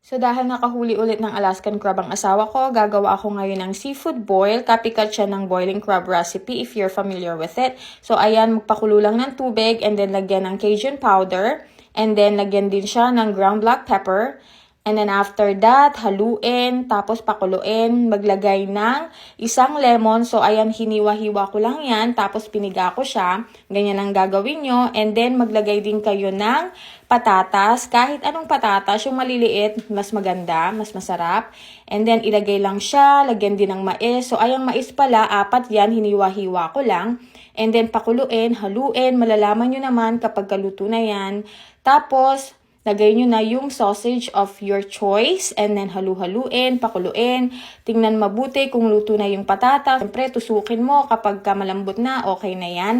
So dahil nakahuli ulit ng Alaskan crab ang asawa ko, gagawa ako ngayon ng seafood boil. Copycat siya ng boiling crab recipe if you're familiar with it. So ayan, magpakulo lang ng tubig and then lagyan ng Cajun powder. And then lagyan din siya ng ground black pepper. And then after that, haluin, tapos pakuluin, maglagay ng isang lemon. So ayan, hiniwa-hiwa ko lang yan, tapos piniga ko siya. Ganyan ang gagawin nyo. And then maglagay din kayo ng patatas. Kahit anong patatas, yung maliliit, mas maganda, mas masarap. And then ilagay lang siya, lagyan din ng mais. So ayang mais pala, 4 yan, hiniwa-hiwa ko lang. And then pakuluin, haluin, malalaman nyo naman kapag kaluto na yan. Tapos, lagay nyo na yung sausage of your choice and then halu-haluin, pakuluin. Tingnan mabuti kung luto na yung patatas. Siyempre, tusukin mo kapag malambot na, okay na yan.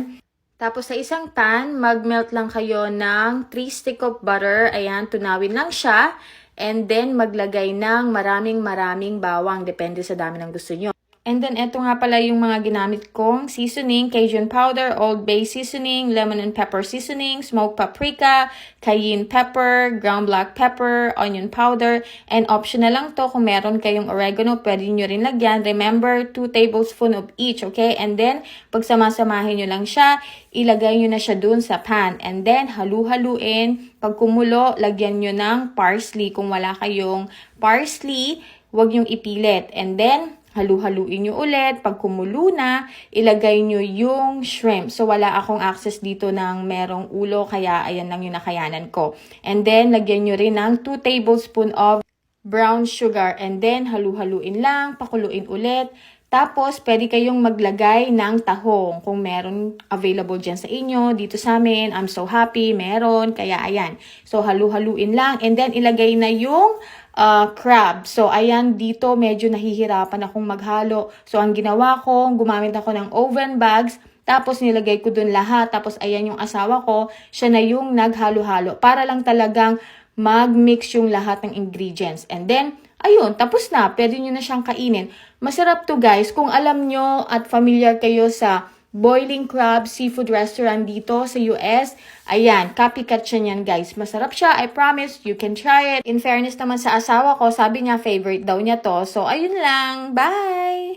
Tapos sa isang pan, mag-melt lang kayo ng 3 stick of butter. Ayan, tunawin lang siya. And then, maglagay ng maraming bawang. Depende sa dami ng gusto nyo. And then, eto nga pala yung mga ginamit kong seasoning, Cajun powder, Old Bay seasoning, lemon and pepper seasoning, smoked paprika, cayenne pepper, ground black pepper, onion powder, and optional lang to kung meron kayong oregano, pwede nyo rin lagyan. Remember, 2 tablespoons of each, okay? And then, pag samasamahin nyo lang siya, ilagay nyo na siya dun sa pan. And then, halu-haluin. Pag kumulo, lagyan nyo ng parsley. Kung wala kayong parsley, huwag nyong ipilit. And then, halu-haluin nyo ulit. Pag kumulo na, ilagay nyo yung shrimp. So, wala akong access dito ng merong ulo, kaya ayan lang yung nakayanan ko. And then, lagyan nyo rin ng 2 tablespoons of brown sugar. And then, halu-haluin lang, pakuluin ulit. Tapos, pwede kayong maglagay ng tahong kung meron available dyan sa inyo. Dito sa amin, I'm so happy, meron. Kaya, ayan. So, halu-haluin lang. And then, ilagay na yung crab. So, ayan, dito medyo nahihirapan akong maghalo. So, ang ginawa ko, gumamit ako ng oven bags. Tapos, nilagay ko dun lahat. Tapos, ayan yung asawa ko. Siya na yung naghalo-halo. Para lang talagang mag-mix yung lahat ng ingredients. And then, ayun, tapos na. Pwede nyo na siyang kainin. Masarap to guys. Kung alam nyo at familiar kayo sa Boiling Crab Seafood Restaurant dito sa US, ayan, copycat siya niyan guys. Masarap siya, I promise, you can try it. In fairness naman sa asawa ko, sabi niya favorite daw niya to. So, ayun lang. Bye!